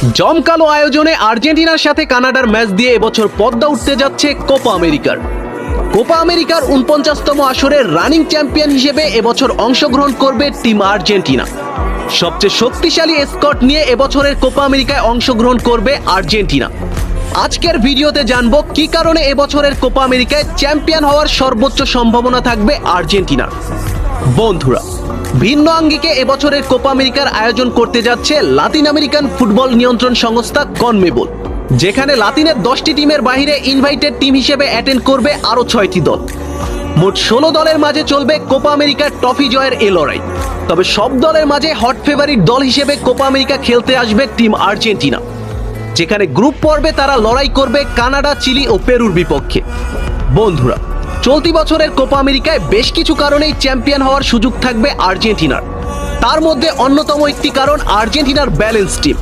জমকালো আয়োজনে আর্জেন্টিনার সাথে কানাডার ম্যাচ দিয়ে এবছর পদ্মা উঠতে যাচ্ছে কোপা আমেরিকার। কোপা আমেরিকার ৪৯তম আসরের রানিং চ্যাম্পিয়ন হিসেবে এবছর অংশগ্রহণ করবে টিম আর্জেন্টিনা। সবচেয়ে শক্তিশালী স্কোয়াড নিয়ে এবছরের কোপা আমেরিকায় অংশগ্রহণ করবে আর্জেন্টিনা। আজকের ভিডিওতে জানবো কি কারণে এবছরের কোপা আমেরিকায় চ্যাম্পিয়ন হওয়ার সর্বোচ্চ সম্ভাবনা থাকবে আর্জেন্টিনার। বন্ধুরা, ভিন্ন আঙ্গিকে এবছরের কোপা আমেরিকার আয়োজন করতে যাচ্ছে লাতিন আমেরিকান ফুটবল নিয়ন্ত্রণ সংস্থা কনমেবল, যেখানে লাতিনের 10টি টিমের বাইরে ইনভাইটেড টিম হিসেবে অ্যাটেন্ড করবে আরও 6টি দল। মোট 16 দলের মাঝে চলবে কোপা আমেরিকার ট্রফি জয়ের এ লড়াই। তবে সব দলের মাঝে হট ফেভারিট দল হিসেবে কোপা আমেরিকা খেলতে আসবে টিম আর্জেন্টিনা, যেখানে গ্রুপ পর্বে তারা লড়াই করবে কানাডা, চিলি ও পেরুর বিপক্ষে। বন্ধুরা, চলতি বছরের কোপা আমেরিকায় বেশ কিছু কারণেই চ্যাম্পিয়ন হওয়ার সুযোগ থাকবে আর্জেন্টিনার। তার মধ্যে অন্যতম একটি কারণ আর্জেন্টিনার ব্যালেন্স টিম।